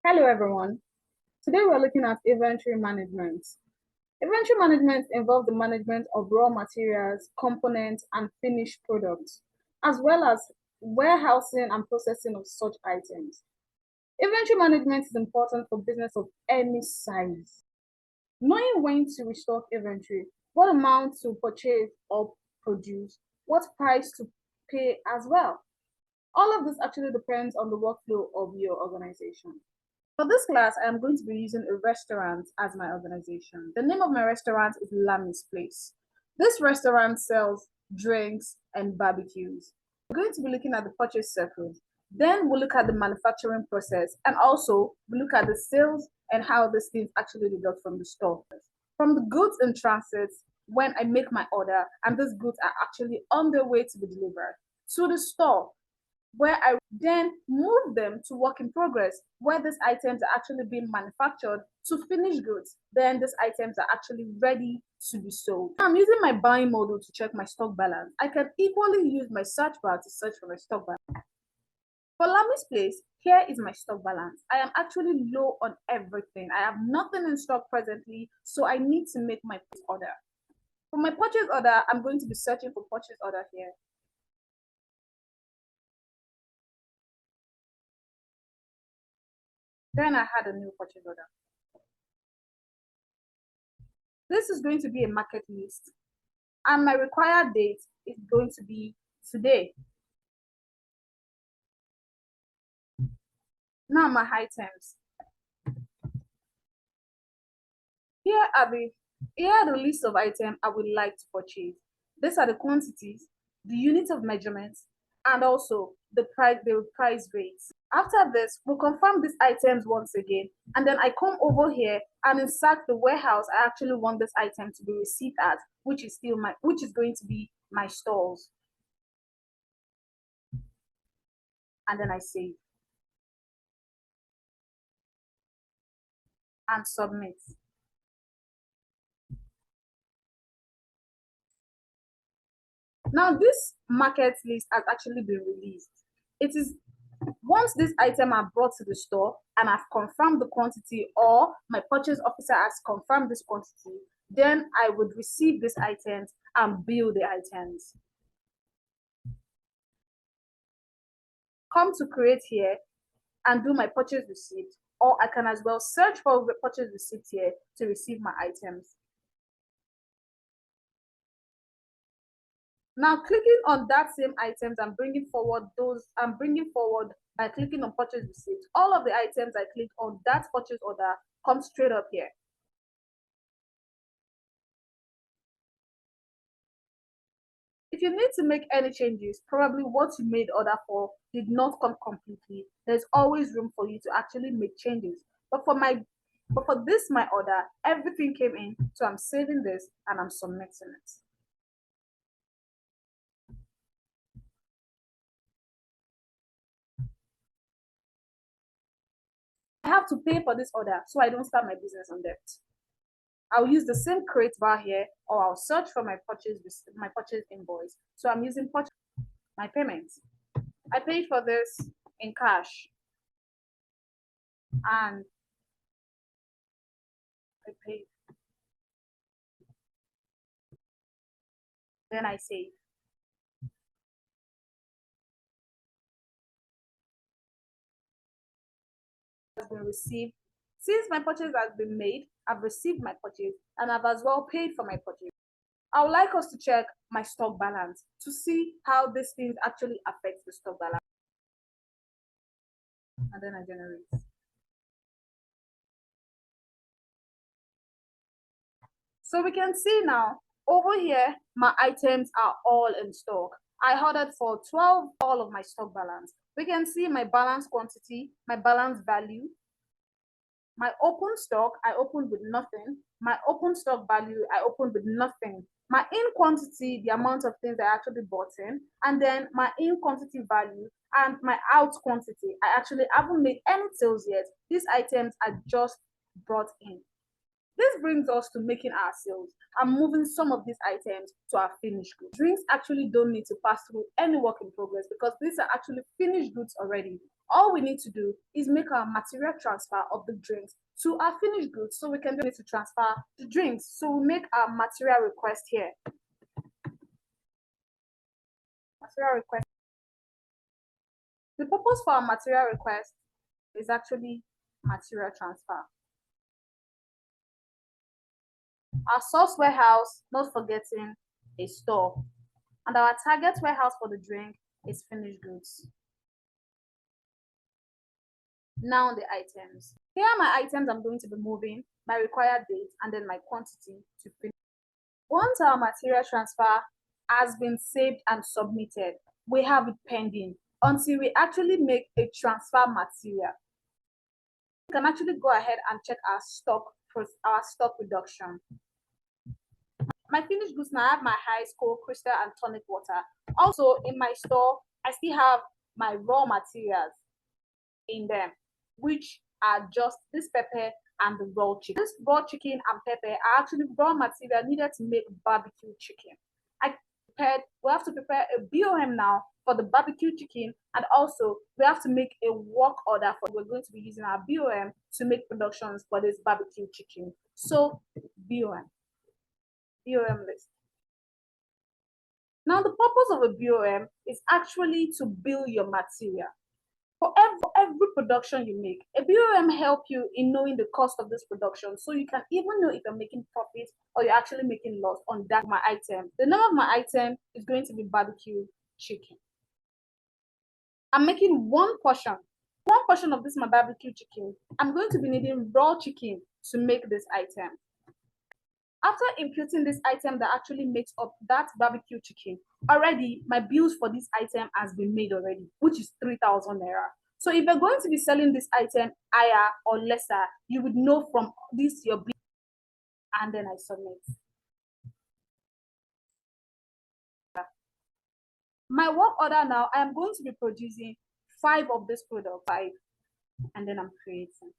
Hello everyone. Today we're looking at inventory management. Inventory management involves the management of raw materials, components, and finished products, as well as warehousing and processing of such items. Inventory management is important for business of any size. Knowing when to restock inventory, what amount to purchase or produce, what price to pay as well. All of this actually depends on the workflow of your organization. For this class, I am going to be using a restaurant as my organization. The name of my restaurant is Lammy's Place. This restaurant sells drinks and barbecues. We're going to be looking at the purchase circle. Then we'll look at the manufacturing process, and also we'll look at the sales and how these things actually deduct from the store. From the goods in transit, when I make my order and these goods are actually on their way to be delivered to the store, where I then move them to work in progress, where these items are actually being manufactured to finished goods. Then these items are actually ready to be sold. I'm using my buying model to check my stock balance. I can equally use my search bar to search for my stock balance. For Lammy's Place, here is my stock balance. I am actually low on everything. I have nothing in stock presently, so I need to make my order. For my purchase order, I'm going to be searching for purchase order here. Then I had a new purchase order. This is going to be a market list, and my required date is going to be today. Now my items. Here are the list of items I would like to purchase. These are the quantities, the units of measurements, and also the price rates. After this, we'll confirm these items once again, and then I come over here and insert the warehouse I actually want this item to be received at, which is going to be my stores. And then I save and submit. Now this market list has actually been released. It is once this item are brought to the store and I've confirmed the quantity, or my purchase officer has confirmed this quantity, then I would receive these items and bill the items. Come to create here and do my purchase receipt, or I can as well search for the purchase receipt here to receive my items. Now clicking on that same items, I'm bringing forward by clicking on purchase receipt. All of the items I click on that purchase order come straight up here. If you need to make any changes, probably what you made order for did not come completely, there's always room for you to actually make changes. But for this my order, everything came in, so I'm saving this and I'm submitting it. I have to pay for this order so I don't start my business on debt. I'll use the same create bar here, or I'll search for my purchase invoice. So I'm using my payments. I paid for this in cash, and I paid. Then I save. Has been received. Since my purchase has been made, I've received my purchase and I've as well paid for my purchase. I would like us to check my stock balance to see how these things actually affect the stock balance. And then I generate. So we can see now over here, my items are all in stock. I ordered for 12, all of my stock balance. We can see my balance quantity, my balance value, my open stock, I opened with nothing. My open stock value, I opened with nothing. My in quantity, the amount of things I actually bought in, and then my in quantity value and my out quantity. I actually haven't made any sales yet. These items are just brought in. This brings us to making our sales and moving some of these items to our finished goods. Drinks actually don't need to pass through any work in progress because these are actually finished goods already. All we need to do is make our material transfer of the drinks to our finished goods, so we can do it to transfer the drinks. So we make our material request here. Material request. The purpose for our material request is actually material transfer. Our source warehouse, not forgetting a store. And our target warehouse for the drink is finished goods. Now the items. Here are my items I'm going to be moving, my required date, and then my quantity to finish. Once our material transfer has been saved and submitted, we have it pending until we actually make a transfer material. We can actually go ahead and check our stock reduction. My finished goods now, I have my ice, cold, crystal, and tonic water. Also, in my store, I still have my raw materials in them, which are just this pepper and the raw chicken. This raw chicken and pepper are actually raw material needed to make barbecue chicken. We have to prepare a BOM now for the barbecue chicken, and also we have to make a work order for we're going to be using our BOM to make productions for this barbecue chicken. So BOM list. Now the purpose of a BOM is actually to bill your material. For every production you make, a BOM help you in knowing the cost of this production, so you can even know if you're making profit or you're actually making loss on that my item. The name of my item is going to be barbecue chicken. I'm making one portion of this my barbecue chicken. I'm going to be needing raw chicken to make this item. After imputing this item that actually makes up that barbecue chicken, already my bills for this item has been made already, which is 3,000 naira. So if you're going to be selling this item higher or lesser, you would know from this your bill, and then I submit. My work order now, I am going to be producing 5 of this product, 5, and then I'm creating.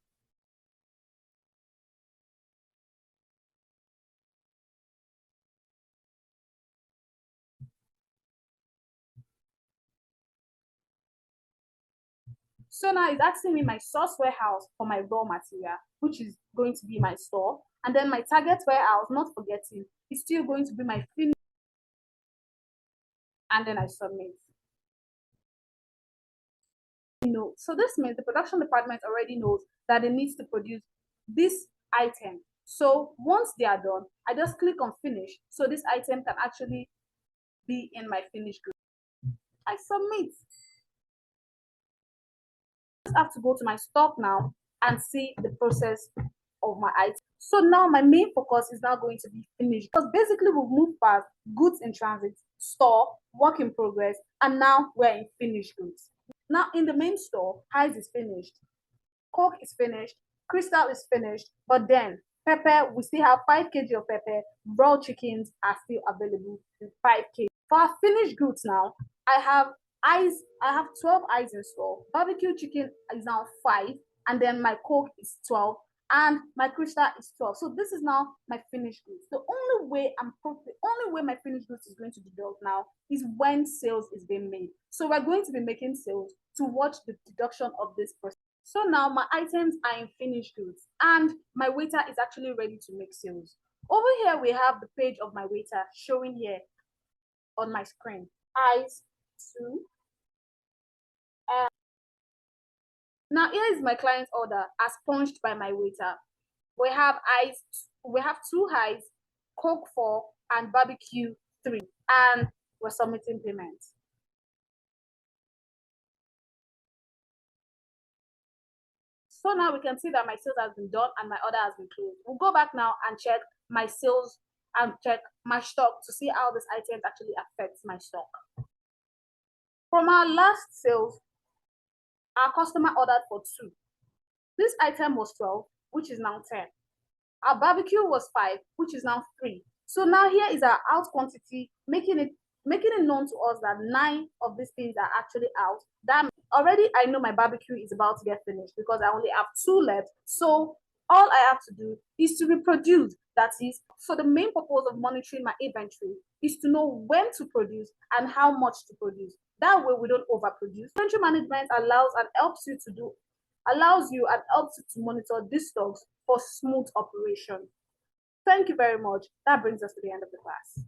So now it's asking me my source warehouse for my raw material, which is going to be my store. And then my target warehouse, not forgetting, is still going to be my finish. And then I submit. So this means the production department already knows that it needs to produce this item. So once they are done, I just click on finish. So this item can actually be in my finished good. I submit. I have to go to my stock now and see the process of my item. So now my main focus is now going to be finished, because basically we've moved past goods in transit, store, work in progress, and now we're in finished goods. Now in the main store, ice is finished, coke is finished, crystal is finished, but then pepper, we still have 5 kg of pepper, raw chickens are still available in 5 kg. For our finished goods now, I have 12 eyes in store. Barbecue chicken is now 5, and then my coke is 12, and my crystal is 12. So this is now my finished goods. The only way my finished goods is going to be deduct now is when sales is being made. So we're going to be making sales to watch the deduction of this process. So now my items are in finished goods, and my waiter is actually ready to make sales. Over here we have the page of my waiter showing here on my screen. Eyes 2. Now here is my client order as punched by my waiter. We have 2 eyes, coke 4, and barbecue 3, and we're submitting payment. So now we can see that my sales has been done and my order has been closed. We'll go back now and check my sales and check my stock to see how this item actually affects my stock. From our last sales, our customer ordered for 2. This item was 12, which is now 10. Our barbecue was 5, which is now 3. So now here is our out quantity, making it known to us that 9 of these things are actually out. That already I know my barbecue is about to get finished because I only have 2 left. So all I have to do is to reproduce. That is, so the main purpose of monitoring my inventory is to know when to produce and how much to produce. That way we don't overproduce. Inventory management allows you and helps you to monitor these stocks for smooth operation. Thank you very much. That brings us to the end of the class.